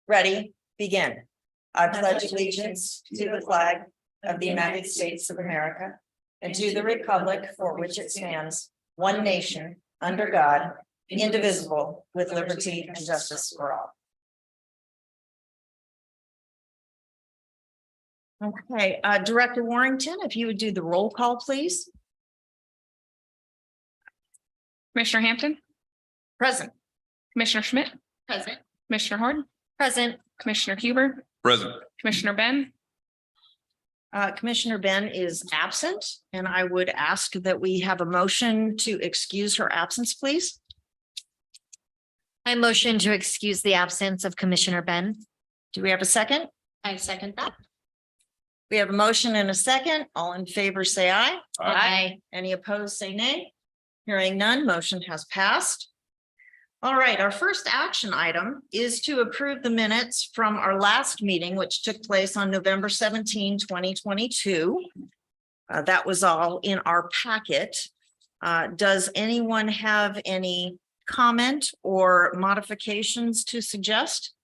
Ready, begin. I pledge allegiance to the flag of the United States of America and to the republic for which it stands, one nation, under God, indivisible, with liberty and justice for all. Okay, Director Warrington, if you would do the roll call, please. Commissioner Hampton, Present. Commissioner Schmidt, Present. Commissioner Horn, Present. Commissioner Huber, Present. Commissioner Ben, Commissioner Ben is absent, and I would ask that we have a motion to excuse her absence, please. I motion to excuse the absence of Commissioner Ben. Do we have a second? I second that. We have a motion and a second. All in favor, say aye. Aye. Any opposed, say nay. Hearing none, motion has passed. All right, our first action item is to approve the minutes from our last meeting, which took place on November 17, 2022. That was all in our packet. Does anyone have any comment or modifications to suggest?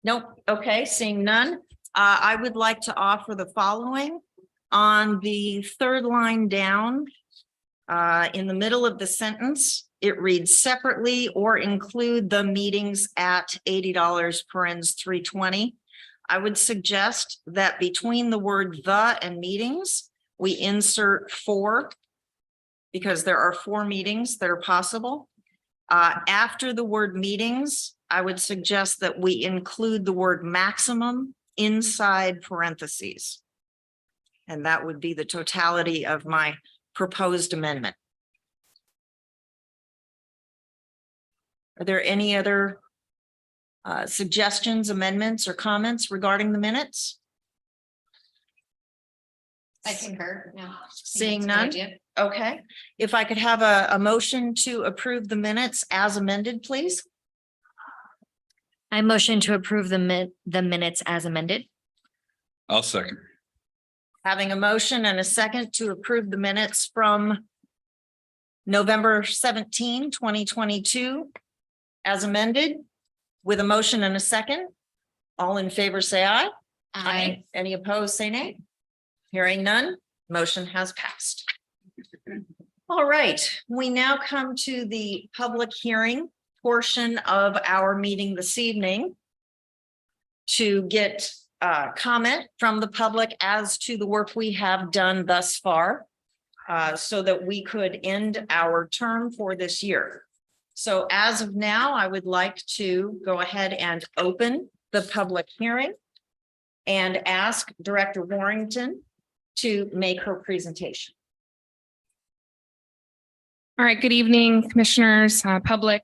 Nope. Okay, seeing none. I would like to offer the following. On the third line down, in the middle of the sentence, it reads separately or include the meetings at $80 parens 320. I would suggest that between the word the and meetings, we insert 4 because there are 4 meetings that are possible. After the word meetings, I would suggest that we include the word maximum inside parentheses. And that would be the totality of my proposed amendment. Are there any other suggestions, amendments, or comments regarding the minutes? I concur. No. Seeing none? Okay, if I could have a motion to approve the minutes as amended, please. I motion to approve the minutes as amended. I'll second. Having a motion and a second to approve the minutes from November 17, 2022 as amended with a motion and a second. All in favor, say aye. Aye. Any opposed, say nay. Hearing none, motion has passed. All right, we now come to the public hearing portion of our meeting this evening to get comment from the public as to the work we have done thus far, so that we could end our term for this year. So as of now, I would like to go ahead and open the public hearing and ask Director Warrington to make her presentation. All right, good evening, commissioners, public.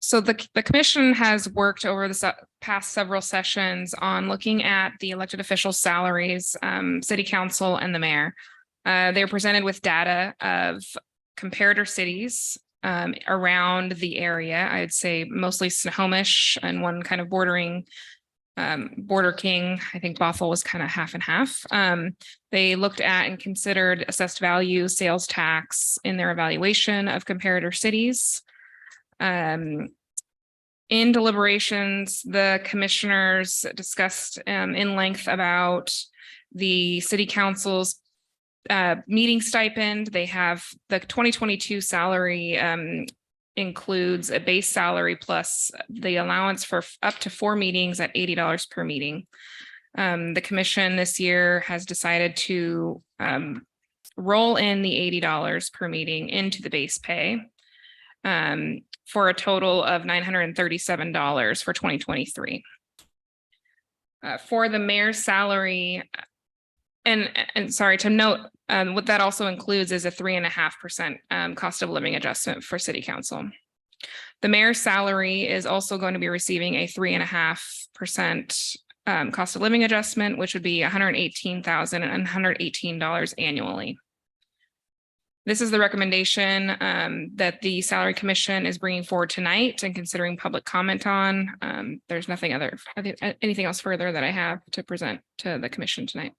So the commission has worked over the past several sessions on looking at the elected official salaries, city council and the mayor. They're presented with data of comparator cities around the area. I'd say mostly Snohomish and one kind of bordering Border King. I think Bothell was kind of half and half. They looked at and considered assessed value, sales tax in their evaluation of comparator cities. In deliberations, the commissioners discussed in length about the city council's meeting stipend. They have the 2022 salary includes a base salary plus the allowance for up to 4 meetings at $80 per meeting. The commission this year has decided to roll in the $80 per meeting into the base pay for a total of $937 for 2023. For the mayor's salary, and sorry to note, what that also includes is a 3.5% cost of living adjustment for city council. The mayor's salary is also going to be receiving a 3.5% cost of living adjustment, which would be $118,118 annually. This is the recommendation that the Salary Commission is bringing forward tonight and considering public comment on. There's nothing anything else further that I have to present to the commission tonight.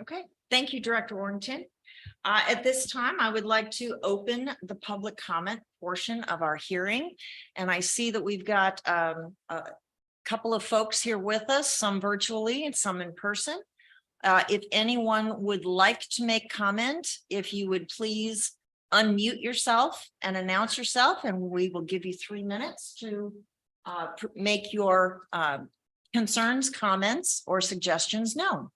Okay, thank you, Director Warrington. At this time, I would like to open the public comment portion of our hearing. And I see that we've got a couple of folks here with us, some virtually and some in person. If anyone would like to make comment, if you would please unmute yourself and announce yourself, and we will give you 3 minutes to make your concerns, comments, or suggestions known.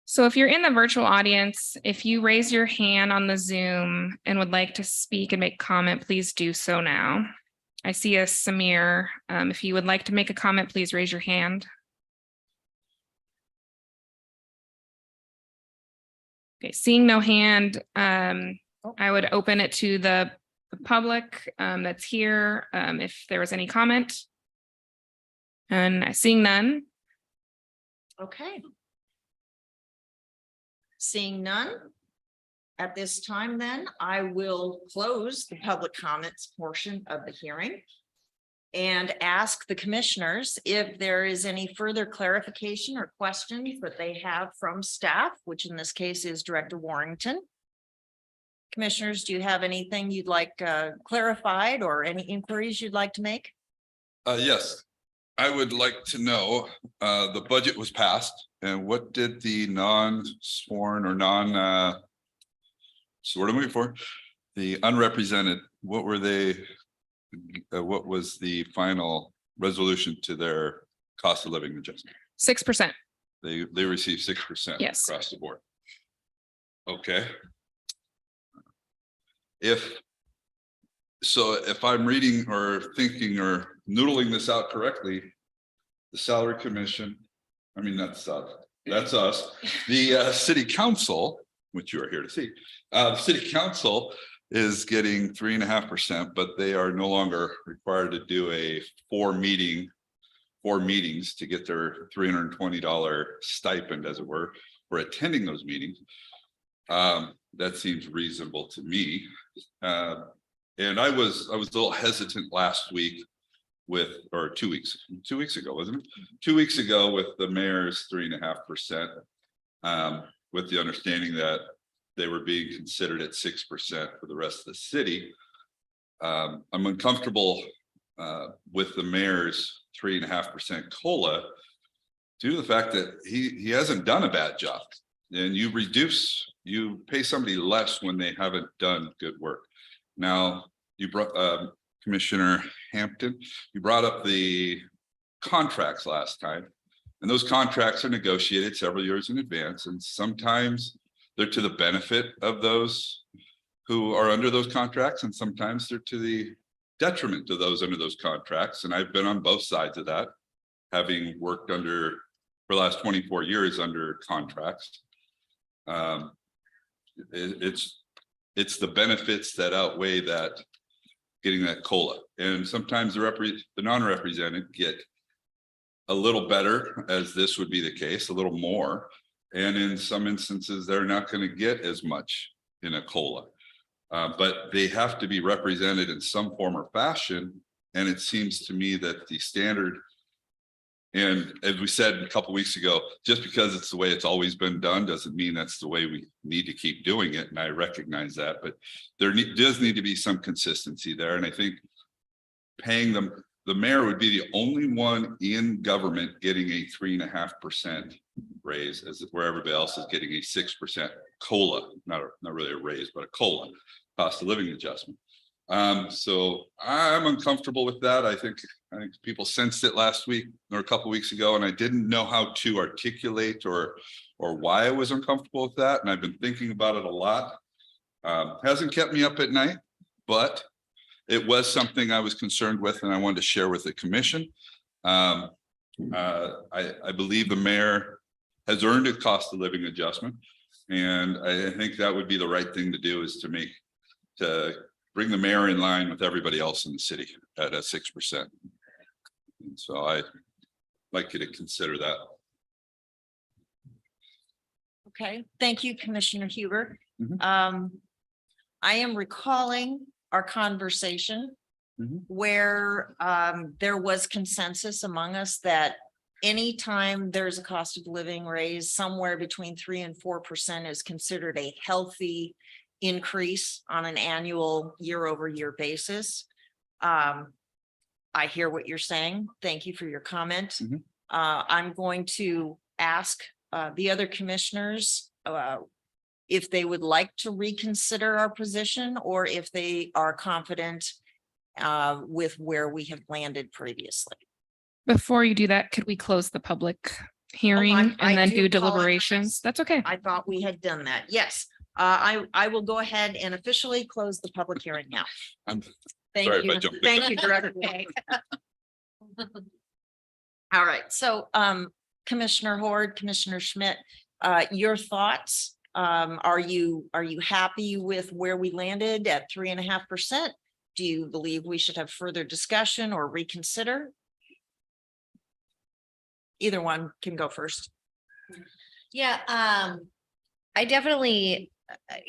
So if you're in the virtual audience, if you raise your hand on the Zoom and would like to speak and make comment, please do so now. I see a Samir. If you would like to make a comment, please raise your hand. Okay, seeing no hand, I would open it to the public that's here, if there was any comment. And seeing none. Okay. Seeing none. At this time, then, I will close the public comments portion of the hearing and ask the commissioners if there is any further clarification or questions that they have from staff, which in this case is Director Warrington. Commissioners, do you have anything you'd like clarified or any inquiries you'd like to make? Yes, I would like to know, the budget was passed, and what did the non-sworn or so what am I looking for? The unrepresented, what were they? What was the final resolution to their cost of living adjustment? 6%. They received 6% Yes. across the board. Okay. If I'm reading or thinking or noodling this out correctly, the salary commission, I mean, that's us, the city council, which you are here to see, the city council is getting 3.5%, but they are no longer required to do a four meetings to get their $320 stipend, as it were, for attending those meetings. That seems reasonable to me. And I was a little hesitant last week or 2 weeks ago, wasn't it? 2 weeks ago with the mayor's 3.5%, with the understanding that they were being considered at 6% for the rest of the city. I'm uncomfortable with the mayor's 3.5% COLA due to the fact that he hasn't done a bad job. And you pay somebody less when they haven't done good work. Now, you brought Commissioner Hampton, you brought up the contracts last time, and those contracts are negotiated several years in advance, and sometimes they're to the benefit of those who are under those contracts, and sometimes they're to the detriment to those under those contracts. And I've been on both sides of that, having worked for the last 24 years under contracts. It's the benefits that outweigh that, getting that COLA. And sometimes the non-represented get a little better, as this would be the case, a little more. And in some instances, they're not going to get as much in a COLA. But they have to be represented in some form or fashion. And it seems to me that the standard, and as we said a couple of weeks ago, just because it's the way it's always been done doesn't mean that's the way we need to keep doing it. And I recognize that, but there does need to be some consistency there. And I think paying them, the mayor would be the only one in government getting a 3.5% raise, as where everybody else is getting a 6% COLA, not really a raise, but a COLA, cost of living adjustment. So I'm uncomfortable with that. I think people sensed it last week or a couple of weeks ago, and I didn't know how to articulate or why I was uncomfortable with that. And I've been thinking about it a lot. Hasn't kept me up at night, but it was something I was concerned with, and I wanted to share with the commission. I believe the mayor has earned a cost of living adjustment, and I think that would be the right thing to do, is to bring the mayor in line with everybody else in the city at a 6%. And so I'd like you to consider that. Okay, thank you, Commissioner Huber. Mhm. I am recalling our conversation Mhm. where there was consensus among us that anytime there's a cost of living raise, somewhere between 3% and 4% is considered a healthy increase on an annual year-over-year basis. I hear what you're saying. Thank you for your comment. Mhm. I'm going to ask the other commissioners if they would like to reconsider our position or if they are confident with where we have landed previously. Before you do that, could we close the public hearing I and then do do apologize. deliberations? That's okay. I thought we had done that. Yes, I will go ahead and officially close the public hearing now. I'm Thank sorry if I you. jumped in. Thank you, Director. All right, so Commissioner Horde, Commissioner Schmidt, your thoughts? Are you happy with where we landed at 3.5%? Do you believe we should have further discussion or reconsider? Either one can go first. Yeah, I definitely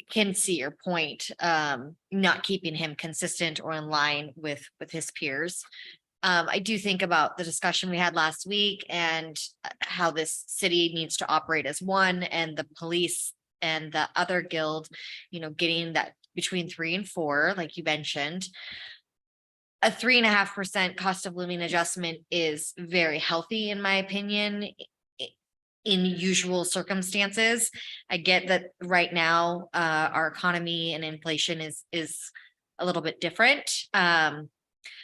can see your point, not keeping him consistent or in line with his peers. I do think about the discussion we had last week and how this city needs to operate as one, and the police and the other guild, getting that between 3 and 4, like you mentioned. A 3.5% cost of living adjustment is very healthy, in my opinion, in usual circumstances. I get that right now, our economy and inflation is a little bit different.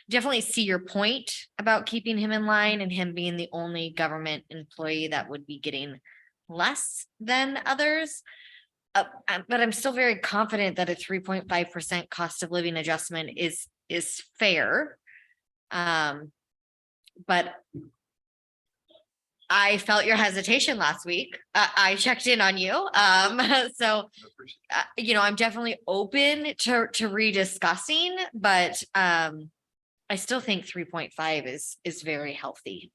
Definitely see your point about keeping him in line and him being the only government employee that would be getting less than others. But I'm still very confident that a 3.5% cost of living adjustment is fair. But I felt your hesitation last week. I checked in on you. So, I'm definitely open to rediscussing, but I still think 3.5 is very healthy.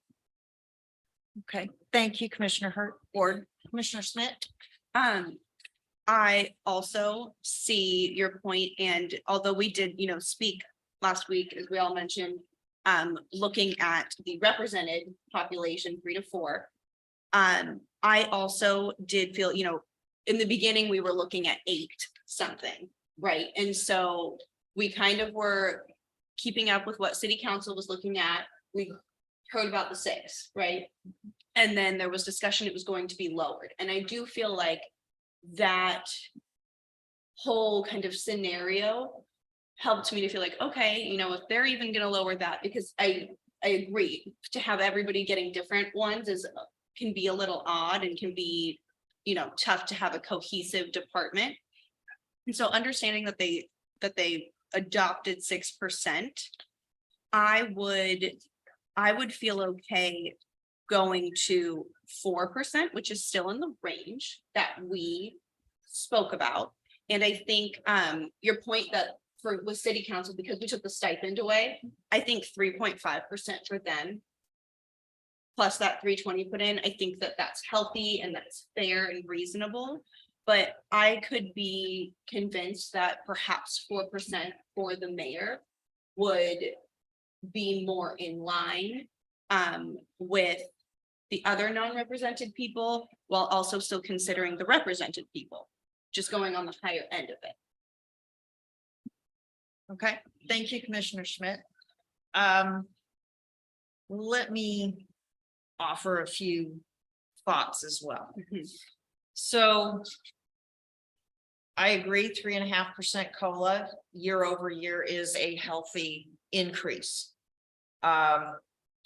Okay, thank you, Commissioner Horde. Commissioner Schmidt? I also see your point, and although we did, speak last week, as we all mentioned, looking at the represented population 3 to 4. I also did feel, in the beginning, we were looking at 8 something, right? And so we kind of were keeping up with what city council was looking at. We heard about the 6, right? And then there was discussion it was going to be lowered. And I do feel like that whole kind of scenario helped me to feel like, okay, if they're even going to lower that, because I agree, to have everybody getting different ones can be a little odd and can be, tough to have a cohesive department. And so understanding that they adopted 6%, I would feel okay going to 4%, which is still in the range that we spoke about. And I think your point that with city council, because we took the stipend away, I think 3.5% for them, plus that 320 put in, I think that's healthy and that's fair and reasonable. But I could be convinced that perhaps 4% for the mayor would be more in line with the other non-represented people, while also still considering the represented people, just going on the higher end of it. Okay, thank you, Commissioner Schmidt. Let me offer a few thoughts as well. So I agree, 3.5% COLA year over year is a healthy increase. I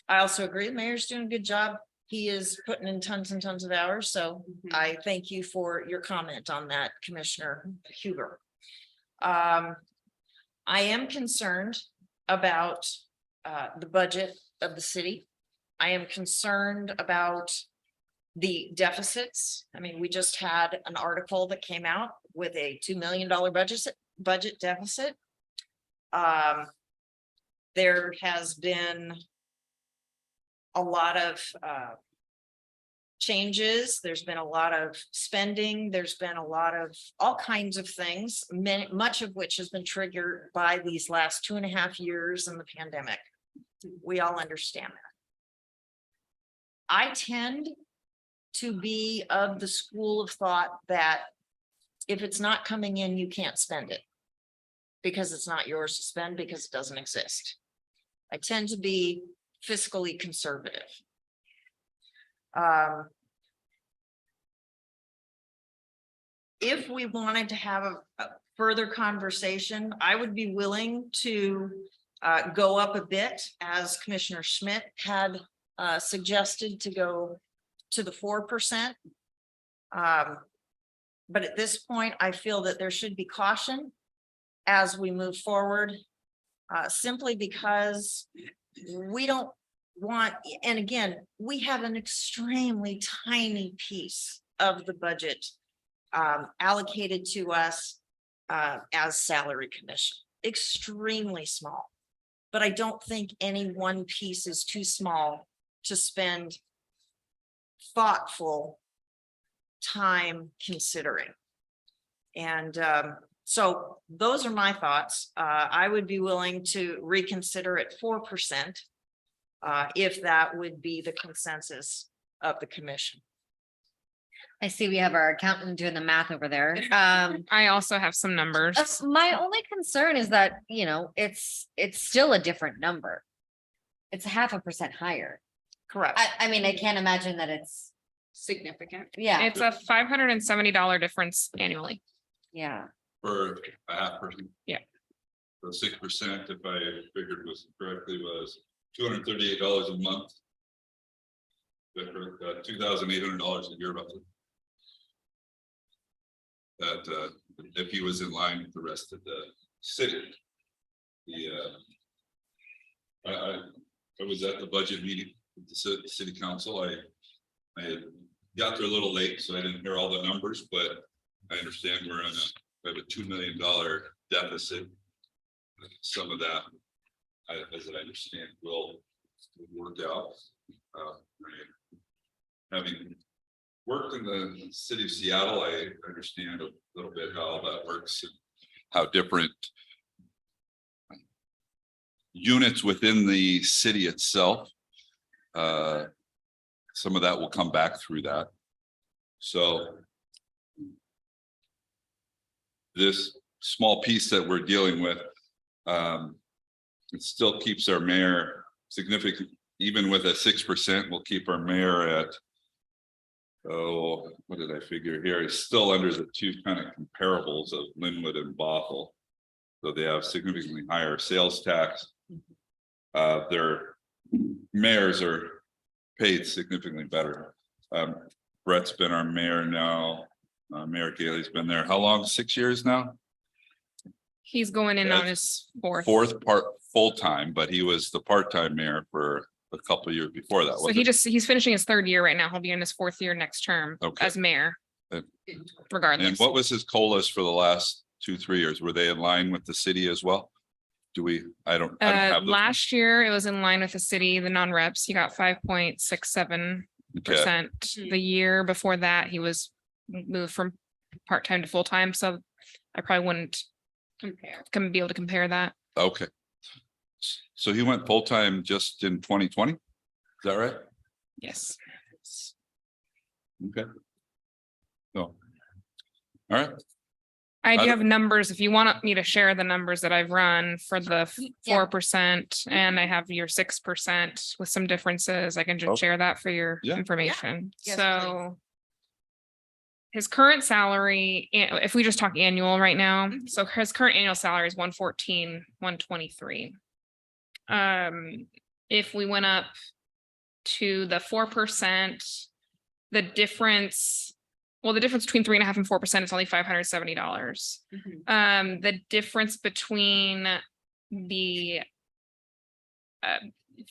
also agree, the mayor's doing a good job. He is putting in tons and tons of hours. So I thank you for your comment on that, Commissioner Huber. I am concerned about the budget of the city. I am concerned about the deficits. I mean, we just had an article that came out with a $2 million budget deficit. There has been a lot of changes. There's been a lot of spending. There's been a lot of all kinds of things, much of which has been triggered by these last 2.5 years and the pandemic. We all understand I tend to be of the school of thought that if it's not coming in, you can't spend it. Because it's not yours to spend because it doesn't exist. I tend to be fiscally conservative. If we wanted to have a further conversation, I would be willing to go up a bit, as Commissioner Schmidt had suggested to go to the 4%. But at this point, I feel that there should be caution as we move forward, simply because we don't want, and again, we have an extremely tiny piece of the budget allocated to us as salary commission, extremely small. But I don't think any one piece is too small to spend thoughtful time considering. And so those are my thoughts. I would be willing to reconsider at 4% if that would be the consensus of the commission. I see we have our accountant doing the math over there. I also have some numbers. My only concern is that, you know, it's still a different number. It's 0.5% higher. Correct. I mean, I can't imagine that it's, Significant. yeah, It's a $570 difference annually. yeah. For a 0.5%. Yeah. So 6%, if I figured was correctly, was $238 a month. $2,800 a year roughly. That if he was in line with the rest of the city. I was at the budget meeting with the city council. I got there a little late, so I didn't hear all the numbers, but I understand we have a $2 million deficit. Some of that, as I understand, will work out. Having worked in the city of Seattle, I understand a little bit how that works and how different units within the city itself. Some of that will come back through that. So this small piece that we're dealing with, it still keeps our mayor significant, even with a 6%, we'll keep our mayor at, oh, what did I figure here? It's still under the two kind of comparables of Linwood and Bothell. So they have significantly higher sales tax. Their mayors are paid significantly better. Brett's been our mayor now. Mayor Gailey's been there. How long? 6 years now? He's going in on That's his fourth. Fourth part, full-time, but he was the part-time mayor for a couple of years before that. So wasn't he's finishing his third year right now. He'll be in his fourth year next term Okay. as mayor. And Regardless. what was his COLAs for the last 2-3 years? Were they in line with the city as well? Do we, I don't have those. Last year, it was in line with the city, the non-reps. He got 5.67%. Okay. The year before that, he was moved from part-time to full-time, so I probably wouldn't be able to compare that. Okay. So he went full-time just in 2020? Is that right? Yes. Okay. So. All right, I do I- have numbers, if you want me to share the numbers that I've run for the Yeah. 4%, and I have your 6% with some differences, I can Okay. just share that for your Yeah. information. Yes, So his current salary, if we just talk annual right now, Mhm. so his current annual salary is 114, 123. If we went up to the 4%, the difference between 3.5% and 4% is only $570. The difference between the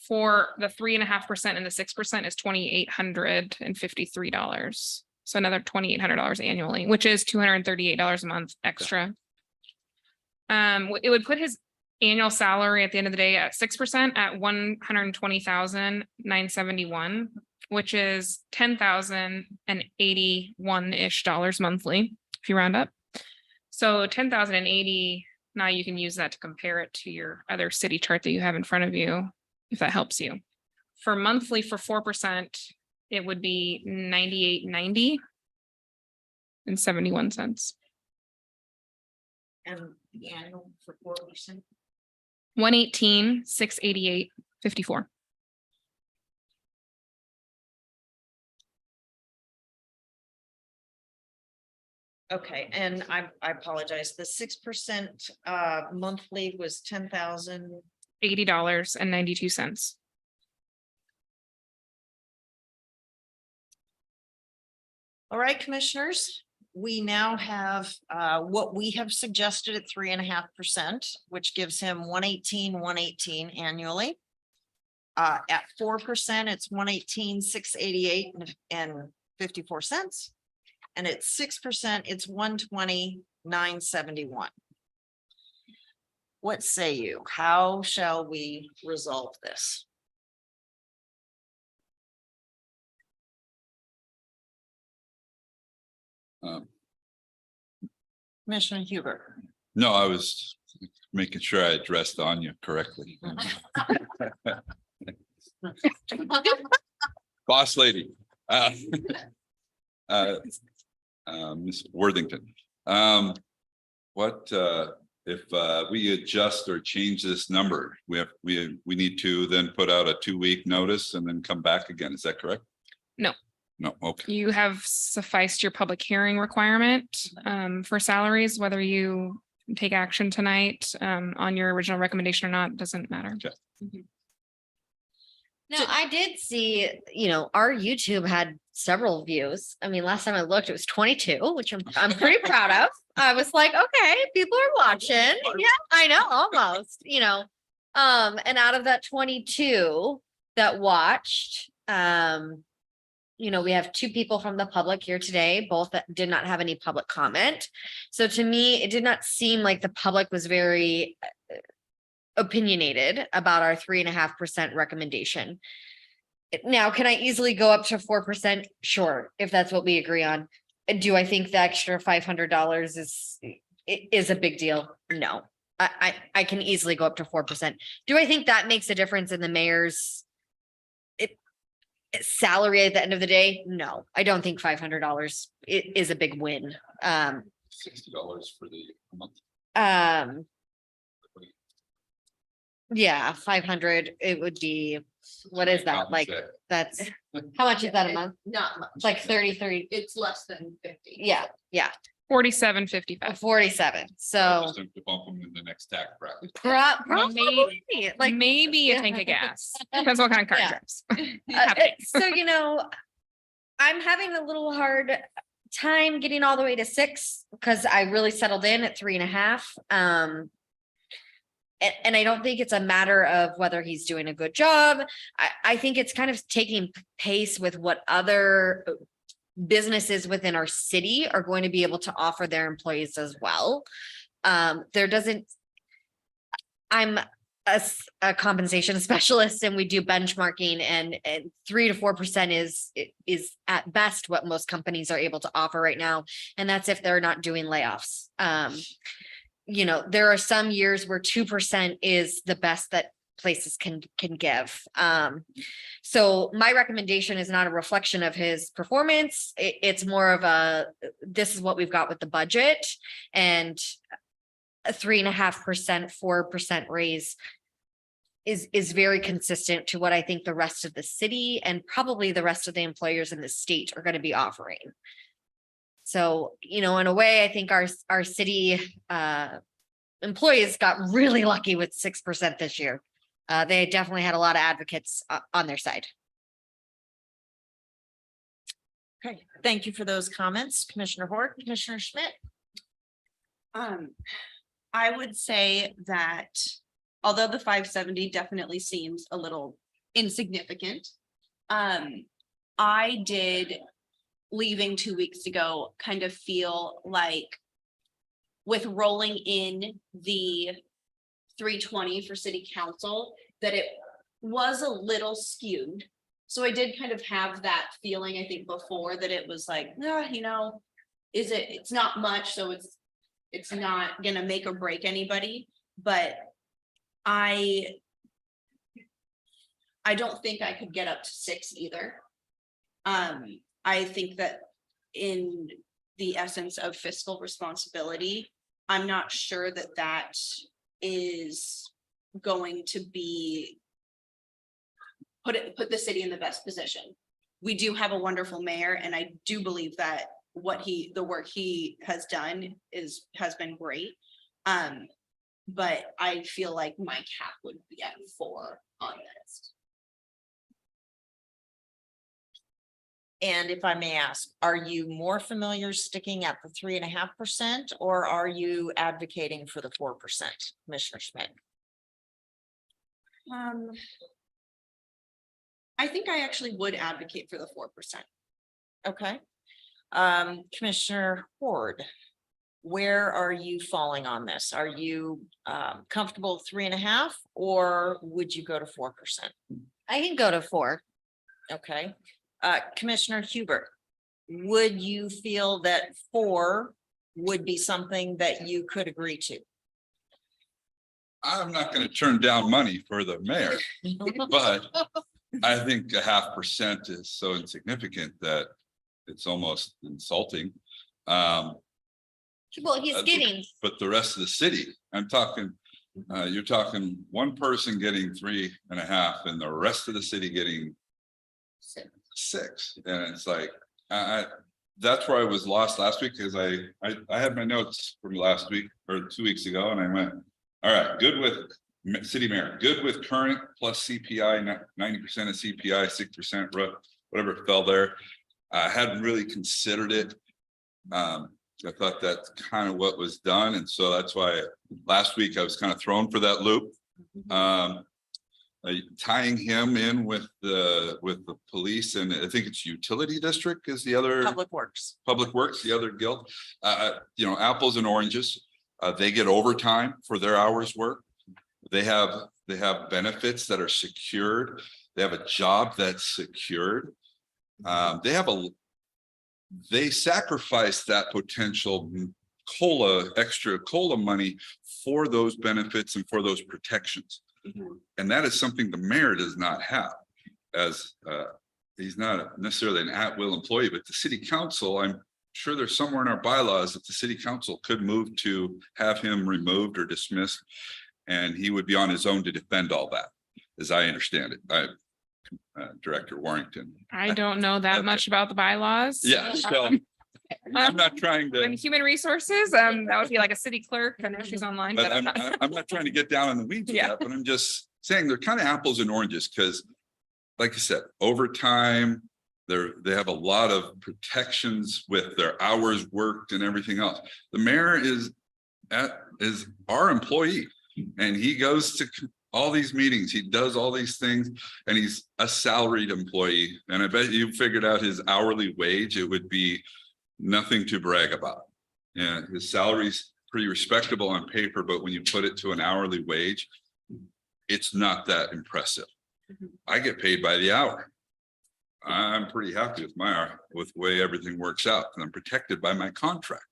for the 3.5% and the 6% is $2,853. So another $2,800 annually, which is $238 a month extra. It would put his annual salary at the end of the day at 6% at $120,971, which is $10,081-ish monthly, if you round up. So 10,080, now you can use that to compare it to your other city chart that you have in front of you, if that helps you. For monthly, for 4%, it would be 98.90 and 71 cents. And the annual for 4%. 118, 688, 54. Okay, and I apologize, the 6% monthly was 10,000. $80.92. All right, commissioners, we now have what we have suggested at 3.5%, which gives him 118 annually. At 4%, it's 118,688 and 54 cents. And at 6%, it's 120,971. What say you? How shall we resolve this? Commissioner Huber. No, I was making sure I addressed Anya correctly. Boss lady. Ms. Worthington. What if we adjust or change this number? We need to then put out a 2-week notice and then come back again. Is that correct? No. No, okay. You have sufficed your public hearing requirement for salaries, whether you take action tonight on your original recommendation or not, doesn't matter. Okay. Now, I did see, our YouTube had several views. I mean, last time I looked, it was 22, which I'm pretty proud of. I was like, okay, people are watching. Yeah, I know, almost, and out of that 22 that watched, we have 2 people from the public here today, both that did not have any public comment. So to me, it did not seem like the public was very opinionated about our 3.5% recommendation. Now, can I easily go up to 4%? Sure, if that's what we agree on. Do I think the extra $500 is a big deal? No, I can easily go up to 4%. Do I think that makes a difference in the mayor's salary at the end of the day? No, I don't think $500 is a big win. $60 for the month. Yeah, 500, it would be, what is that? Like, that's, how much is that a month? Not much. It's like 33, It's less than 50. yeah, 47.55. 47. So Just have to bump them in the next tax bracket. probably, like, Maybe a yeah. tank of gas. Depends what kind of car Yeah. drives. so, I'm having a little hard time getting all the way to 6 because I really settled in at 3.5. And I don't think it's a matter of whether he's doing a good job. I think it's kind of taking pace with what other businesses within our city are going to be able to offer their employees as well. I'm a compensation specialist and we do benchmarking, and 3 to 4% is at best what most companies are able to offer right now. And that's if they're not doing layoffs. There are some years where 2% is the best that places can give. So my recommendation is not a reflection of his performance. It's more of this is what we've got with the budget, and a 3.5%, 4% raise is very consistent to what I think the rest of the city and probably the rest of the employers in the state are going to be offering. So, in a way, I think our city employees got really lucky with 6% this year. They definitely had a lot of advocates on their side. Okay, thank you for those comments, Commissioner Hort. Commissioner Schmidt. I would say that although the 570 definitely seems a little insignificant, I did, leaving 2 weeks ago, kind of feel like with rolling in the 320 for city council, that it was a little skewed. So I did kind of have that feeling, I think, before, that it was like, it's not much, so it's not gonna make or break anybody, but I don't think I could get up to 6 either. I think that in the essence of fiscal responsibility, I'm not sure that that is going to be put the city in the best position. We do have a wonderful mayor, and I do believe that the work he has done has been great. But I feel like my cap would be at 4 on this. And if I may ask, are you more familiar sticking at the 3.5%, or are you advocating for the 4%, Commissioner Schmidt? I think I actually would advocate for the 4%. Okay. Commissioner Horde, where are you falling on this? Are you comfortable with 3.5, or would you go to 4%? I can go to 4. Okay. Commissioner Hubert, would you feel that 4 would be something that you could agree to? I'm not gonna turn down money for the mayor, but I think 0.5% is so insignificant that it's almost insulting. Well, he's getting, But the rest of the city, I'm talking, you're talking one person getting 3.5 and the rest of the city getting 6. And it's like, that's where I was lost last week, because I had my notes from last week or 2 weeks ago, and I went, all right, good with city mayor, good with current plus CPI, 90% of CPI, 6%, whatever fell there. I hadn't really considered it. I thought that's kind of what was done. And so that's why last week I was kind of thrown for that loop. Tying him in with the police, and I think it's utility district is the other. Public Works. Public Works, the other guild, apples and oranges. They get overtime for their hours work. They have benefits that are secured. They have a job that's secured. They sacrifice that potential extra COLA money for those benefits and for those protections. And that is something the mayor does not have, as he's not necessarily an at-will employee, but the city council, I'm sure there's somewhere in our bylaws that the city council could move to have him removed or dismissed, and he would be on his own to defend all that, as I understand it. Director Warrington. I don't know that Okay. much about the bylaws. Yeah, so I'm not trying In to, human resources, that would be like a city clerk. I know she's online. but but I'm not trying to get down in the weeds with Yeah. that, but I'm just saying they're kind of apples and oranges, because like I said, overtime, they have a lot of protections with their hours worked and everything else. The mayor is our employee, and he goes to all these meetings, he does all these things, and he's a salaried employee. And I bet you figured out his hourly wage, it would be nothing to brag about. Yeah, his salary's pretty respectable on paper, but when you put it to an hourly wage, it's not that impressive. I get paid by the hour. I'm pretty happy with with the way everything works out, and I'm protected by my contract.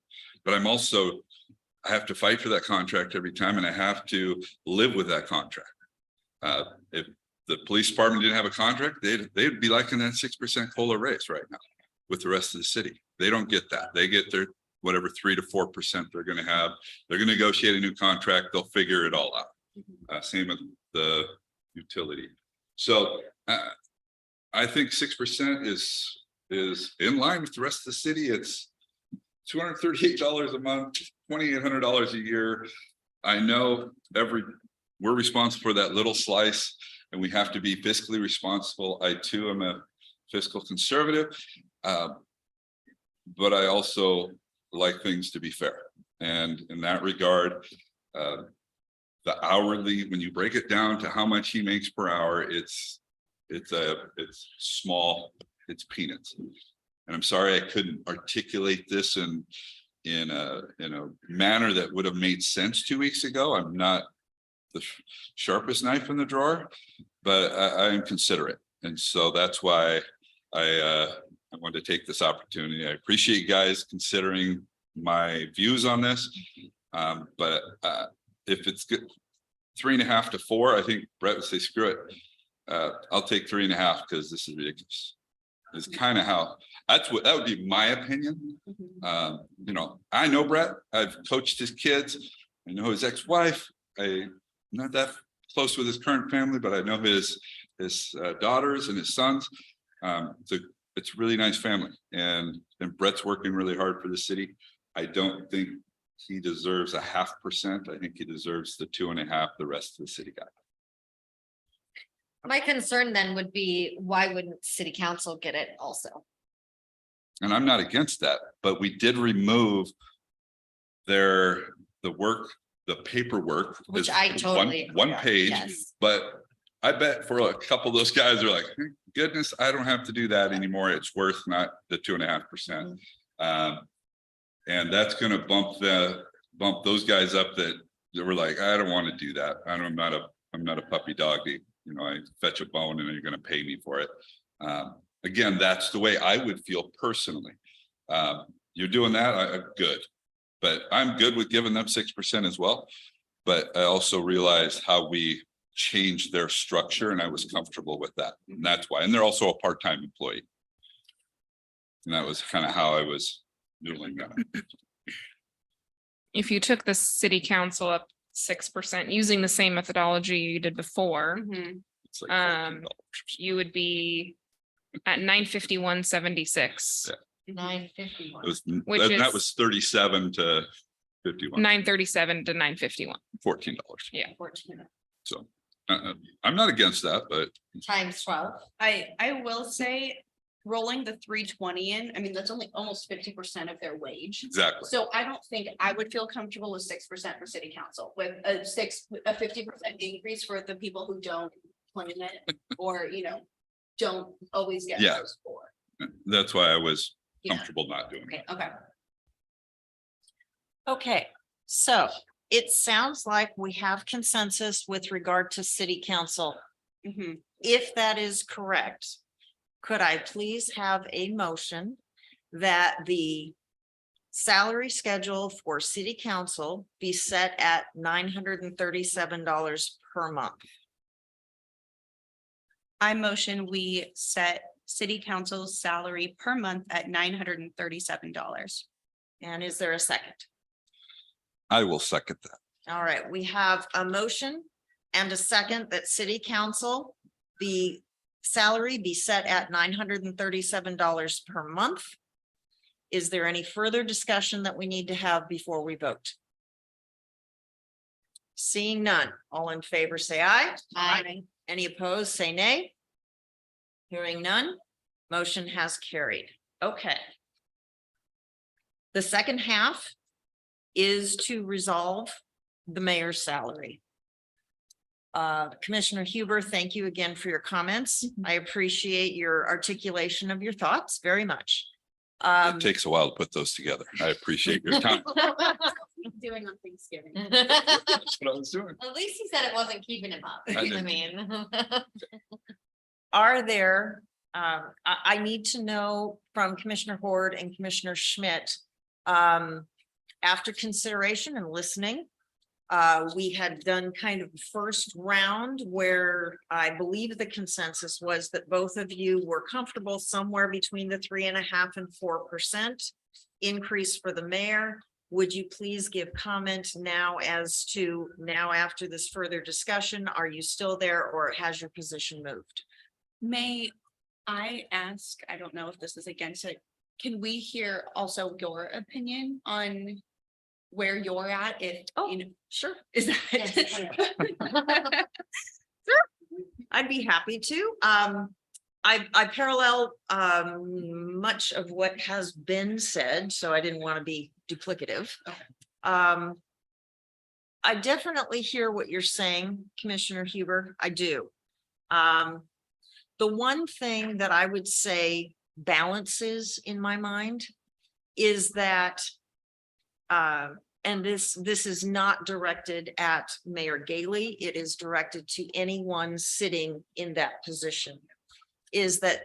But I have to fight for that contract every time, and I have to live with that contract. If the police department didn't have a contract, they'd be like in that 6% COLA raise right now with the rest of the city. They don't get that. They get their whatever 3 to 4% they're going to have. They're going to negotiate a new contract. They'll figure it all out. Same with the utility. So I think 6% is in line with the rest of the city. It's $238 a month, $2,800 a year. I know we're responsible for that little slice, and we have to be fiscally responsible. I too am a fiscal conservative, but I also like things to be fair. And in that regard, the hourly, when you break it down to how much he makes per hour, it's small, it's peanuts. And I'm sorry I couldn't articulate this in a manner that would have made sense 2 weeks ago. I'm not the sharpest knife in the drawer, but I am considerate. And so that's why I wanted to take this opportunity. I appreciate you guys considering my views on this. But if it's good, 3.5 to 4, I think Brett would say, screw it. I'll take 3.5 because this is ridiculous. Is kind of how, that would be my opinion. You know, I know Brett, I've coached his kids, I know his ex-wife, I'm not that close with his current family, but I know his daughters and his sons. It's a really nice family, and Brett's working really hard for the city. I don't think he deserves 0.5%. I think he deserves the 2.5% the rest of the city got. My concern then would be, why wouldn't city council get it also? And I'm not against that, but we did remove the paperwork. Which is I totally agree one on, page, yes. but I bet for a couple of those guys are like, "Thank goodness, I don't have to do that anymore. It's worth not the 2.5%. And that's gonna bump those guys up that were like, I don't want to do that. I'm not a puppy dog. You know, I fetch a bone and then you're gonna pay me for it. Again, that's the way I would feel personally. You're doing that, I'm good. But I'm good with giving them 6% as well. But I also realized how we changed their structure, and I was comfortable with that. And that's why, and they're also a part-time employee. And that was kind of how I was doing that. If you took the city council up 6% using the same methodology you did before, It's like $14. you would be at 951.76. Yeah. 951. It was, Which that is- was 37 to 51, 937 to 951. $14. Yeah. 14 So I'm not against that, but times 12. I will say, rolling the 320 in, I mean, that's only almost 50% of their wage. exactly. So I don't think I would feel comfortable with 6% for city council, with a 50% increase for the people who don't plan it, or, you know, don't always get Yeah. those for. That's why I was Yeah. comfortable not doing it. Okay. Okay, so it sounds like we have consensus with regard to city council. Mhm. If that is correct, could I please have a motion that the salary schedule for city council be set at $937 per month? I motion we set city council's salary per month at $937. And is there a second? I will second that. All right, we have a motion and a second that city council, the salary be set at $937 per month. Is there any further discussion that we need to have before we vote? Seeing none, all in favor, say aye. Aye. Any opposed, say nay. Hearing none, motion has carried. Okay. The second half is to resolve the mayor's salary. Commissioner Huber, thank you again for your comments. I appreciate your articulation of your thoughts very much. It takes a while to put those together. I appreciate your time. Doing on Thanksgiving. At That's what I was doing. least he said it wasn't keeping him up. I I did. mean. Are there, I need to know from Commissioner Horde and Commissioner Schmidt. After consideration and listening, we had done kind of the first round where I believe the consensus was that both of you were comfortable somewhere between the 3.5% and 4% increase for the mayor. Would you please give comment now as to now after this further discussion, are you still there or has your position moved? May I ask, I don't know if this is against it, can we hear also your opinion on where you're at, if, you know, Sure. is Yes, that? I'd be happy to. I parallel much of what has been said, so I didn't want to be duplicative. Okay. I definitely hear what you're saying, Commissioner Huber. I do. The one thing that I would say balances in my mind is that and this is not directed at Mayor Gailey, it is directed to anyone sitting in that position. Is that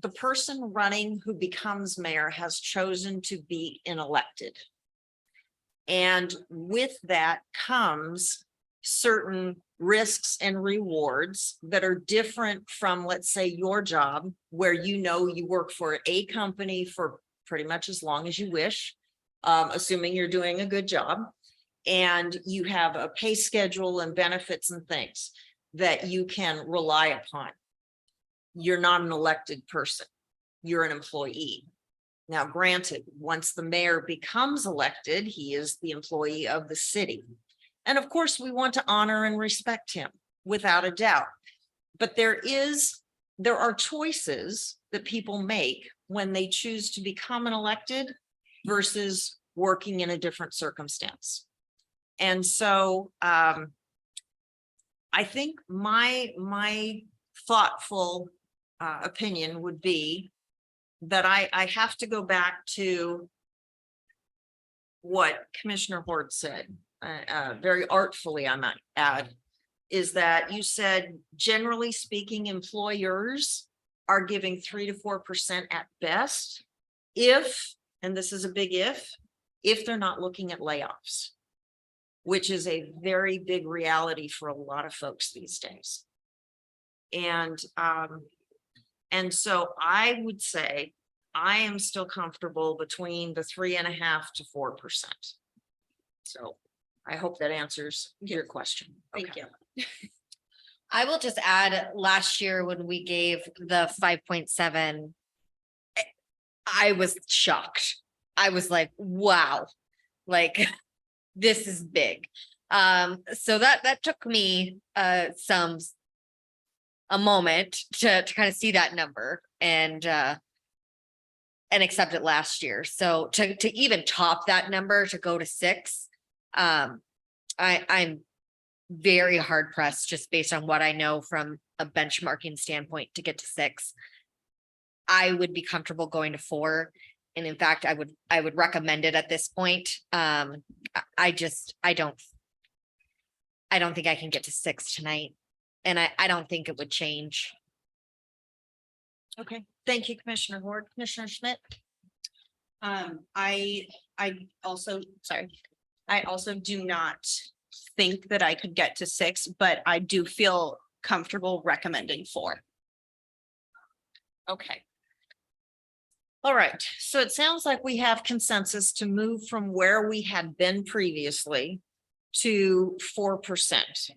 the person running who becomes mayor has chosen to be elected. And with that comes certain risks and rewards that are different from, let's say, your job, where you know you work for a company for pretty much as long as you wish, assuming you're doing a good job, and you have a pay schedule and benefits and things that you can rely upon. You're not an elected person, you're an employee. Now, granted, once the mayor becomes elected, he is the employee of the city. And of course, we want to honor and respect him without a doubt. But there are choices that people make when they choose to become an elected versus working in a different circumstance. And so I think my thoughtful opinion would be that I have to go back to what Commissioner Hort said, very artfully, I might add, is that you said, generally speaking, employers are giving 3 to 4% at best, if, and this is a big if they're not looking at layoffs, which is a very big reality for a lot of folks these days. And so I would say I am still comfortable between the 3.5% to 4%. So I hope that answers your question. Thank Okay. you. I will just add, last year when we gave the 5.7, I was shocked. I was like, wow, like this is big. So that took me a moment to kind of see that number and accept it last year. So to even top that number, to go to 6, I'm very hard pressed just based on what I know from a benchmarking standpoint to get to 6. I would be comfortable going to 4. And in fact, I would recommend it at this point. I don't think I can get to 6 tonight. And I don't think it would change. Okay, thank you, Commissioner Hort. Commissioner Schmidt? I also do not think that I could get to 6, but I do feel comfortable recommending 4. Okay. All right, so it sounds like we have consensus to move from where we had been previously to 4%.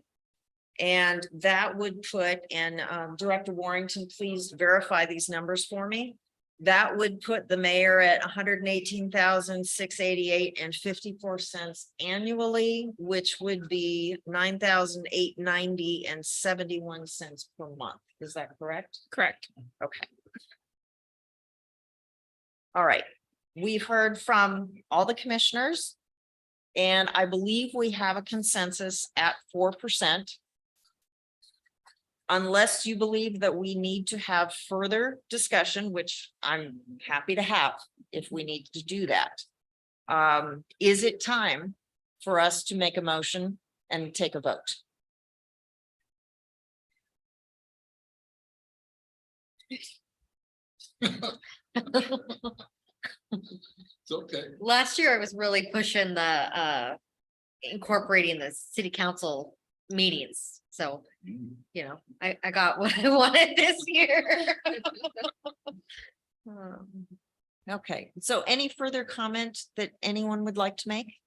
And that would put, and Director Warrington, please verify these numbers for me. That would put the mayor at 118,688.54 annually, which would be 9,890.71 per month. Is that correct? Correct. Okay. All right, we've heard from all the commissioners, and I believe we have a consensus at 4%. Unless you believe that we need to have further discussion, which I'm happy to have if we need to do that. Is it time for us to make a motion and take a vote? It's okay. Last year, I was really pushing the incorporating the city council meetings. So, you know, I got what I wanted this year. Okay, so any further comment that anyone would like to make?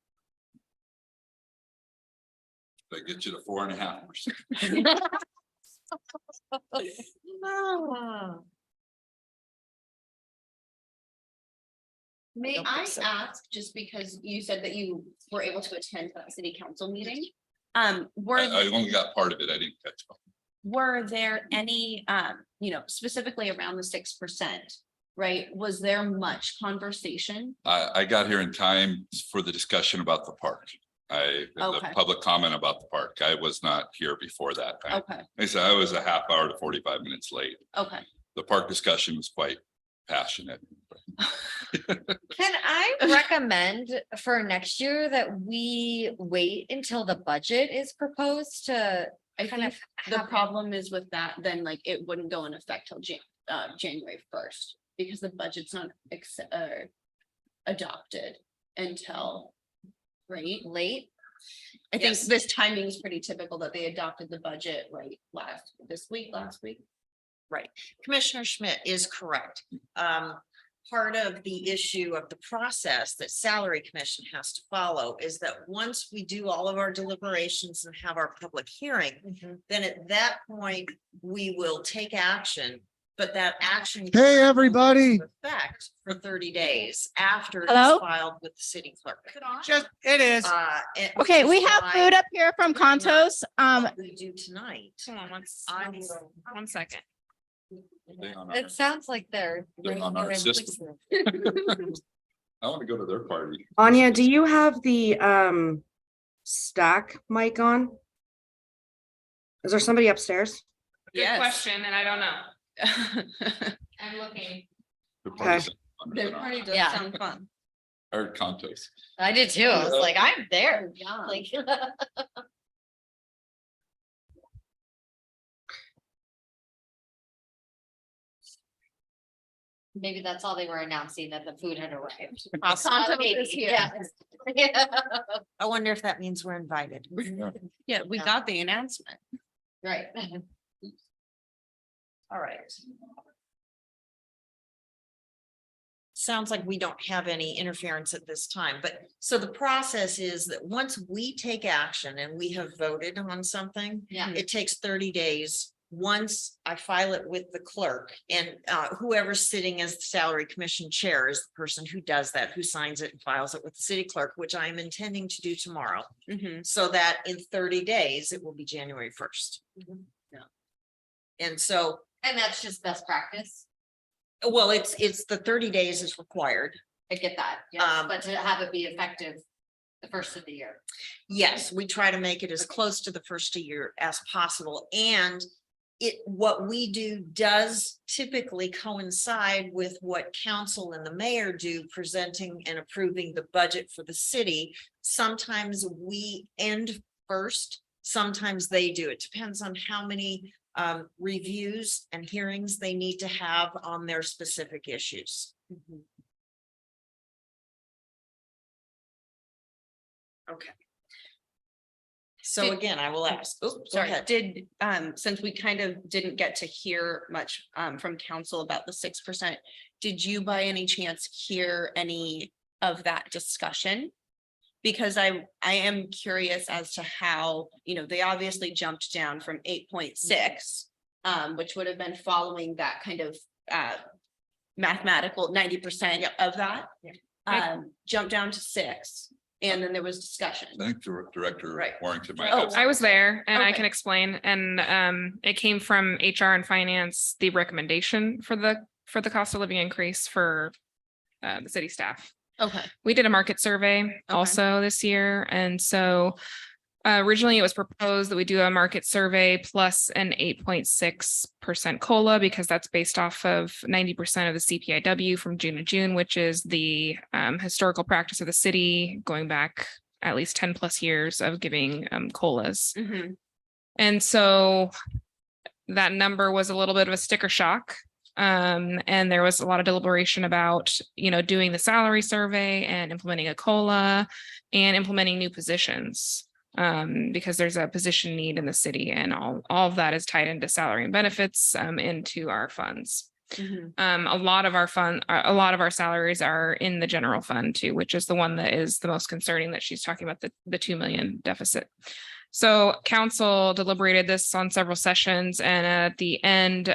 That gets you to 4.5%. May Don't I think so. ask, just because you said that you were able to attend that city council meeting? I only got part of it. I didn't catch it. Were there any, specifically around the 6%, right? Was there much conversation? I got here in time for the discussion about the park. The Okay. public comment about the park. I was not here before that time. Okay, I said I was a half hour to 45 minutes late. okay. The park discussion was quite passionate. Can I recommend for next year that we wait until the budget is proposed to I kind think of the have? problem is with that, then like it wouldn't go in effect till January 1st, because the budget's not adopted until, right? Late? I think Yes. this timing is pretty typical that they adopted the budget right last week. Right. Commissioner Schmidt is correct. Part of the issue of the process that Salary Commission has to follow is that once we do all of our deliberations and have our public hearing, then at that point, we will take action. But that action. Hey, everybody. Effect for 30 days after it's Hello? filed with the city clerk. It is. Okay, which we is have why food up here from Contos. what We do tonight. Hold on I'm- one second. It sounds like they're. They're on our system. I want to go to their party. Anya, do you have the stack mic on? Is there somebody upstairs? Good Yes. question, and I don't know. I'm looking. Their party Okay. sounds fun, Their but party does Yeah. sound fun. Or Contos. I did too. I was like, I'm there. Like. Maybe that's all they were announcing, that the food had arrived. Contos Maybe, is here. yeah. I wonder if that means we're invited. Yeah, we Yeah. got the announcement. Right. All right. Sounds like we don't have any interference at this time, but so the process is that once we take action and we have voted on something, Yeah. it takes 30 days. Once I file it with the clerk and whoever's sitting as the salary commission chair is the person who does that, who signs it and files it with the city clerk, which I am intending to do tomorrow. So that in 30 days, it will be January 1st. Yeah. And so, And that's just best practice. well, it's the 30 days is required. I get that, yeah, but to have it be effective the first of the year. Yes, we try to make it as close to the first of year as possible, and what we do does typically coincide with what council and the mayor do, presenting and approving the budget for the city. Sometimes we end first, sometimes they do. It depends on how many reviews and hearings they need to have on their specific issues. Okay. So Did- again, I will ask, oh, go Sorry, ahead. did, since we kind of didn't get to hear much, from council about the 6%, did you by any chance hear any of that discussion? Because I am curious as to how, they obviously jumped down from 8.6, which would have been following that kind of, mathematical 90% of that. Jumped down to 6, and then there was discussion. I think Director Right. Warrington might Oh, have. I was there and I Okay. can explain, and it came from HR and finance, the recommendation for the cost of living increase for the city staff. Okay. We did a market survey also this year, and so originally it was proposed that we do a market survey plus an 8.6% COLA, because that's based off of 90% of the CPIW from June to June, which is the historical practice of the city going back at least 10 plus years of giving COLAs. And so that number was a little bit of a sticker shock. And there was a lot of deliberation about, doing the salary survey and implementing a COLA and implementing new positions. Because there's a position need in the city, and all of that is tied into salary and benefits into our funds. A lot of our salaries are in the general fund too, which is the one that is the most concerning, that she's talking about the 2 million deficit. So council deliberated this on several sessions, and at the end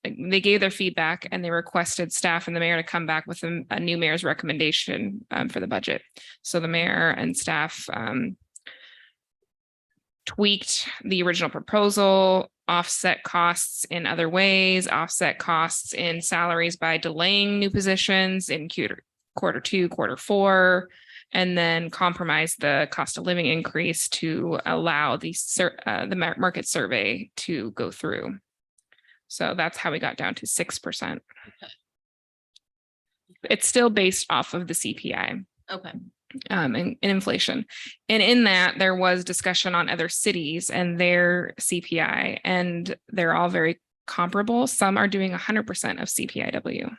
they gave their feedback, and they requested staff and the mayor to come back with a new mayor's recommendation for the budget. So the mayor and staff tweaked the original proposal, offset costs in other ways, offset costs in salaries by delaying new positions in quarter 2, quarter 4, and then compromise the cost of living increase to allow the market survey to go through. So that's how we got down to 6%. It's still based off of the CPI. Okay. And inflation. And in that, there was discussion on other cities and their CPI, and they're all very comparable. Some are doing 100% of CPIW.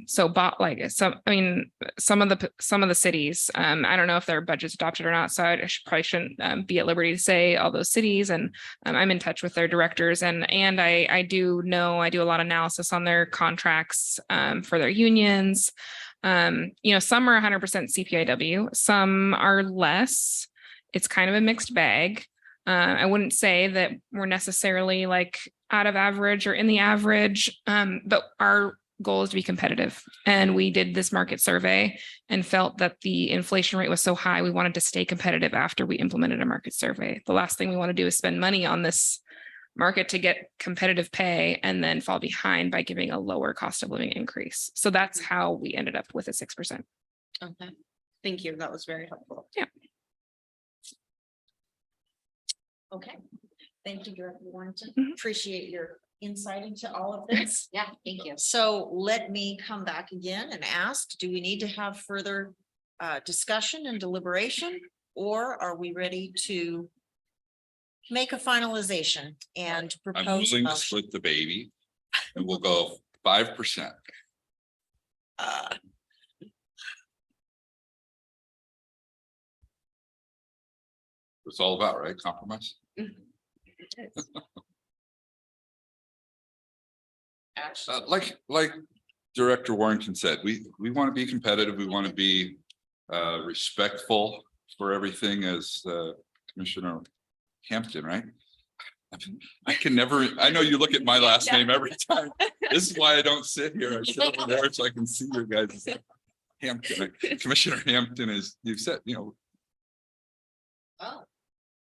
So bought like some, I mean, some of the cities, I don't know if their budget's adopted or not, so I probably shouldn't be at liberty to say all those cities, and I'm in touch with their directors, and I do know, I do a lot of analysis on their contracts for their unions. Some are 100% CPIW, some are less. It's kind of a mixed bag. I wouldn't say that we're necessarily like out of average or in the average, but our goal is to be competitive. And we did this market survey and felt that the inflation rate was so high, we wanted to stay competitive after we implemented a market survey. The last thing we want to do is spend money on this market to get competitive pay and then fall behind by giving a lower cost of living increase. So that's how we ended up with a 6%. Okay, thank you. That was very helpful. Yeah. Okay, thank you, Director Warrington. Mhm. Appreciate your insight into all of this. Yeah, thank you. So let me come back again and ask, do we need to have further discussion and deliberation? Or are we ready to make a finalization and I'm propose? willing to motion? split the baby and we'll go 5%. Uh, It's all about, right? Compromise. Actually, Like Director Warrington said, we want to be competitive. We want to be respectful for everything as Commissioner Hampton, right? I can never, I know you look at my last name every time. This is why I don't sit here. I sit over there so I can see your guys. Hampton, Commissioner Hampton is, you've said, oh,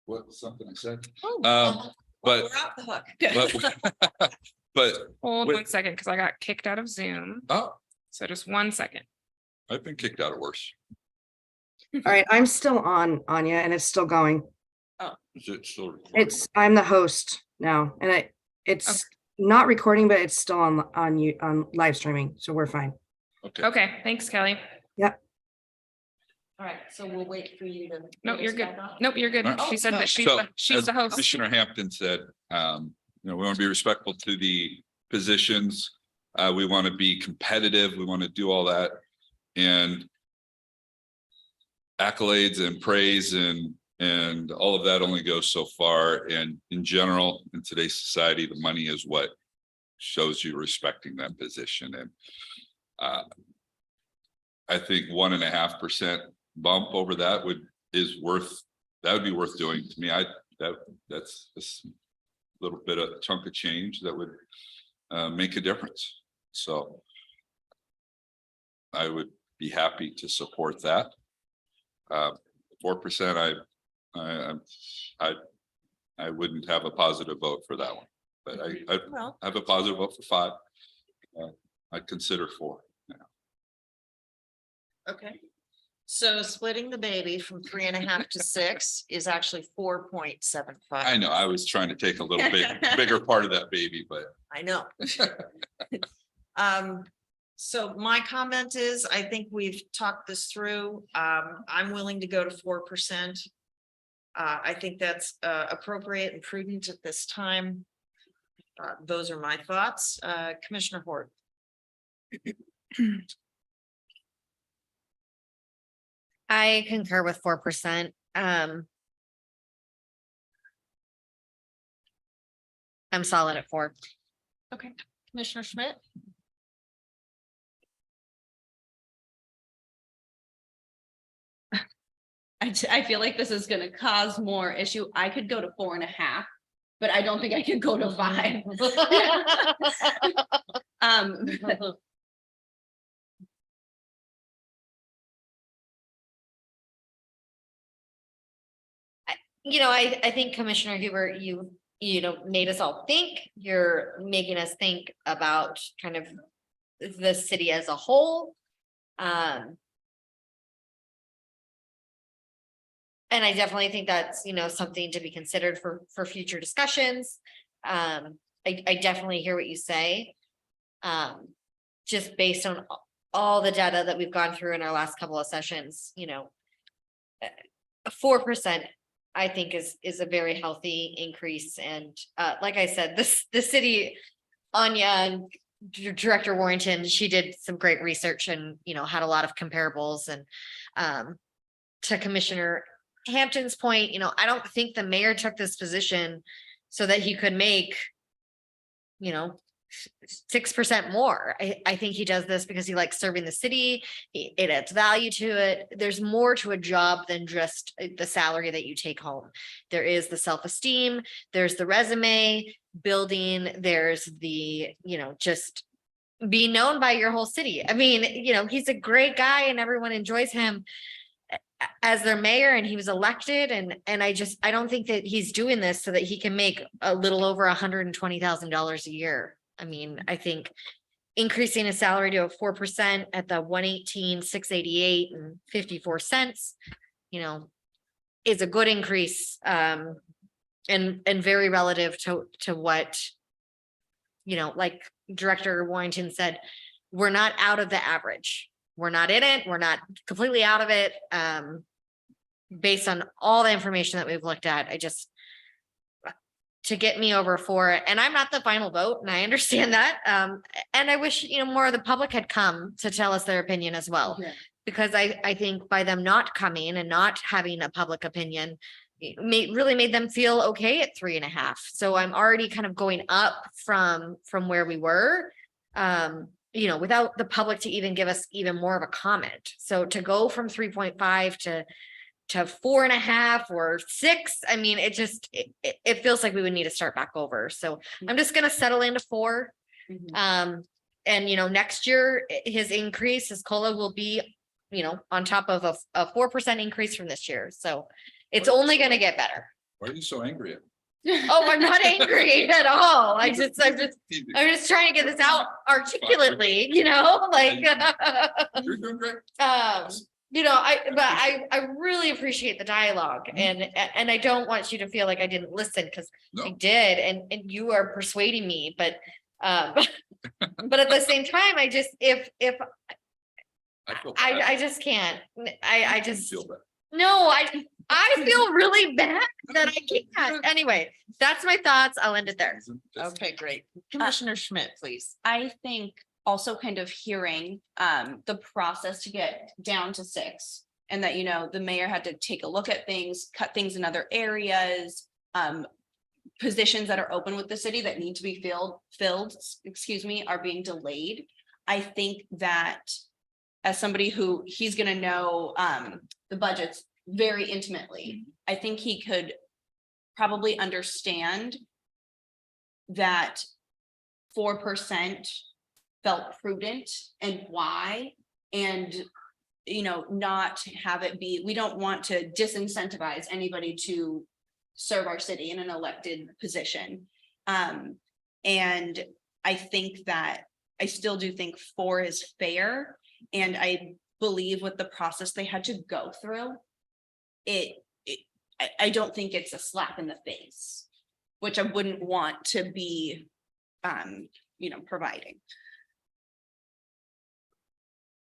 what, something I said, well, but- we're off the hook. but, Hold Wait. 1 second, because I got kicked out of Zoom. oh, So just 1 second. I've been kicked out of worse. All right, I'm still on, Anya, and it's still going. Is it still recording? I'm the host now, and it's not recording, but it's still on you, on live streaming, so we're fine. Okay. Okay, thanks, Kelly. All right, so we'll wait for you to. No, get you're us good. back on. Nope, you're good. All right. She said that she's So, she's as the host. Commissioner Hampton said, we want to be respectful to the positions. We want to be competitive. We want to do all that. And accolades and praise and all of that only goes so far. And in general, in today's society, the money is what shows you respecting that position. And I think 1.5% bump over that would be worth doing to me. That's a little bit of chunk of change that would make a difference. So I would be happy to support that. 4%, I wouldn't have a positive vote for that one, but I Well, have a positive vote for 5. I'd consider 4. okay. So splitting the baby from 3.5 to 6 is actually 4.75. I know, I was trying to take a little bigger part of that baby, but I know. So my comment is, I think we've talked this through. I'm willing to go to 4%. I think that's appropriate and prudent at this time. Those are my thoughts. Commissioner Hort. I concur with 4%. I'm solid at 4. Okay. Commissioner Schmidt. I feel like this is gonna cause more issue. I could go to 4.5, but I don't think I could go to 5. I think Commissioner Huber, you made us all think. You're making us think about kind of the city as a whole. And I definitely think that's, something to be considered for future discussions. I definitely hear what you say. Just based on all the data that we've gone through in our last couple of sessions, 4%, I think is a very healthy increase. And like I said, the city, Anya and Director Warrington, she did some great research and, had a lot of comparables and, to Commissioner Hampton's point, I don't think the mayor took this position so that he could make, 6% more. I think he does this because he likes serving the city. It adds value to it. There's more to a job than just the salary that you take home. There is the self-esteem, there's the resume building, there's the, just being known by your whole city. I mean, he's a great guy and everyone enjoys him as their mayor, and he was elected, and I don't think that he's doing this so that he can make a little over $120,000 a year. I mean, I think increasing his salary to a 4% at the 118,688.54, is a good increase, and very relative to what, like Director Warrington said, we're not out of the average. We're not in it. We're not completely out of it. Based on all the information that we've looked at, to get me over 4, and I'm not the final vote, and I understand that. And I wish, more of the public had come to tell us their opinion as well. Yeah. Because I think by them not coming and not having a public opinion, really made them feel okay at 3.5. So I'm already kind of going up from where we were. Without the public to even give us even more of a comment. So to go from 3.5 to 4.5 or 6, I mean, it feels like we would need to start back over. So I'm just gonna settle into 4. Mhm. And next year, his increase, his COLA will be, on top of a 4% increase from this year. So it's only gonna get better. Why are you so angry at me? Oh, I'm not angry at all. I'm just trying to get this out articulately, like. You're doing great. I really appreciate the dialogue, and I don't want you to feel like I didn't listen, because I No. did, and you are persuading me, but at the same time, I just I feel bad. I just can't. I You just feel bad. no, I feel really bad that I can't. Anyway, that's my thoughts. I'll end it there. Okay, great. Commissioner Schmidt, please. I think also kind of hearing the process to get down to 6, and that, the mayor had to take a look at things, cut things in other areas, positions that are open with the city that need to be filled, are being delayed. I think that as somebody who he's gonna know the budgets very intimately, I think he could probably understand that 4% felt prudent and why, and not have it be, we don't want to disincentivize anybody to serve our city in an elected position. And I think that I still do think 4 is fair, and I believe with the process they had to go through, I don't think it's a slap in the face, which I wouldn't want to be providing.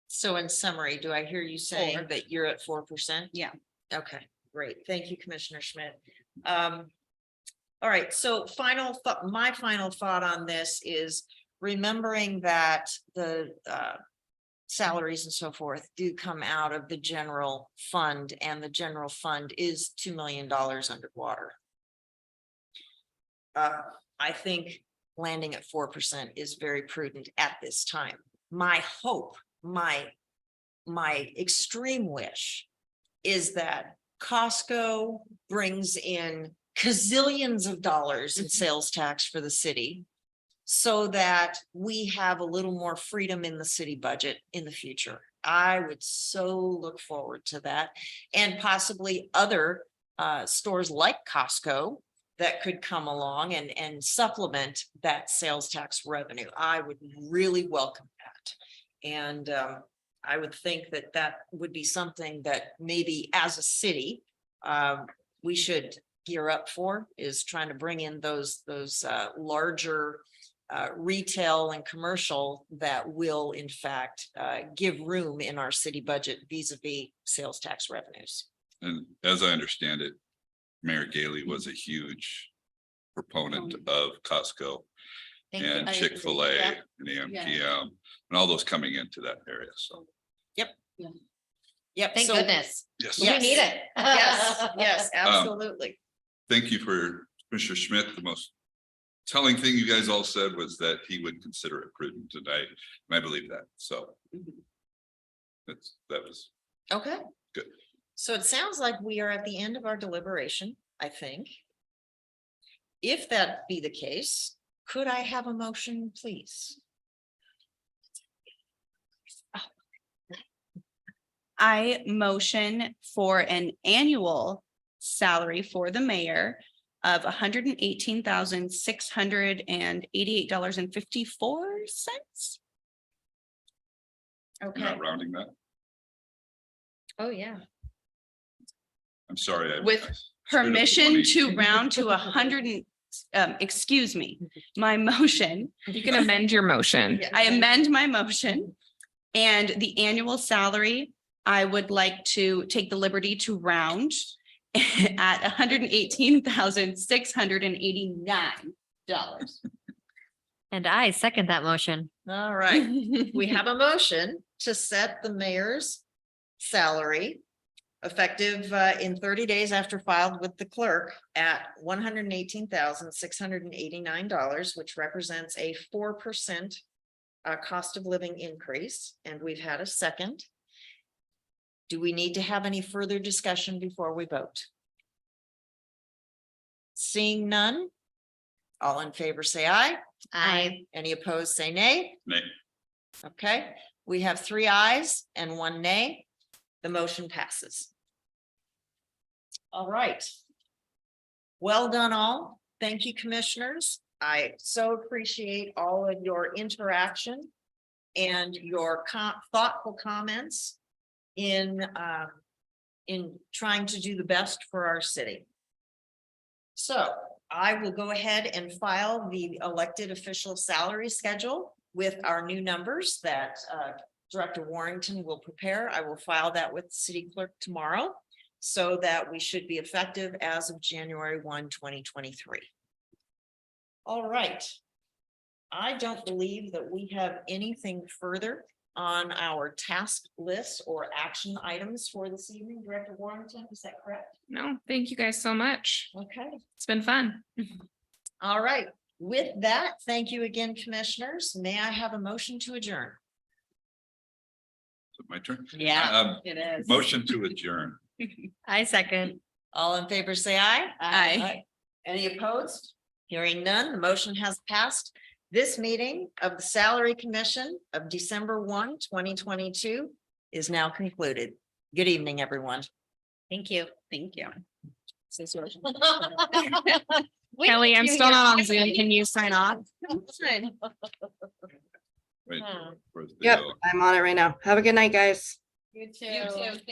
So in summary, do I hear you saying 4. that you're at 4%? Yeah. Okay, great. Thank you, Commissioner Schmidt. All right, so my final thought on this is remembering that the salaries and so forth do come out of the general fund, and the general fund is $2 million underwater. I think landing at 4% is very prudent at this time. My hope, my extreme wish is that Costco brings in gazillions of dollars in sales tax for the city, so that we have a little more freedom in the city budget in the future. I would so look forward to that, and possibly other stores like Costco that could come along and supplement that sales tax revenue. I would really welcome that. And I would think that that would be something that maybe as a city, we should gear up for, is trying to bring in those larger retail and commercial that will in fact give room in our city budget vis-a-vis sales tax revenues. And as I understand it, Mayor Gailey was a huge proponent of Costco. Thank you. and I agree. Chick-fil-A Yeah. and the MGM and all those coming into that area. So, Yep. Thank so- goodness. yes. We need it. Yes, yes, absolutely. Thank you for Commissioner Schmidt. The most telling thing you guys all said was that he would consider it prudent tonight. And I believe that. So that was Okay. Good. So it sounds like we are at the end of our deliberation, I think. If that be the case, could I have a motion, please? I motion for an annual salary for the mayor of $118,688.54. You're Okay, not rounding that. Oh, yeah. I'm sorry. With screwed up the Permission money. to round to 100 and, excuse me, my motion. You can amend your motion. I amend my motion. And the annual salary, I would like to take the liberty to round at $118,689. And I second that motion. all right. We have a motion to set the mayor's salary effective in 30 days after filed with the clerk at $118,689, which represents a 4% cost of living increase, and we've had a second. Do we need to have any further discussion before we vote? Seeing none, all in favor say aye. I, Any opposed, say nay. Nay. Okay, we have 3 ayes and 1 nay. The motion passes. All right. Well done all. Thank you, commissioners. I so appreciate all of your interaction and your thoughtful comments in trying to do the best for our city. So I will go ahead and file the elected official salary schedule with our new numbers that Director Warrington will prepare. I will file that with the city clerk tomorrow so that we should be effective as of January 1, 2023. All right. I don't believe that we have anything further on our task list or action items for this evening. Director Warrington, is that correct? No, thank you guys so much. Okay. It's been fun. All right. With that, thank you again, commissioners. May I have a motion to adjourn? Is it my turn? It is. Motion to adjourn. I second. All in favor, say aye. Aye. Any opposed? Hearing none, the motion has passed. This meeting of the Salary Commission of December 1, 2022 is now concluded. Good evening, everyone. Thank you. Thank you. Kelly, I'm still not on Zoom. Can you sign off? Wait. Hmm. where's the, Yep, I'm on it right now. Have a good night, guys. You too.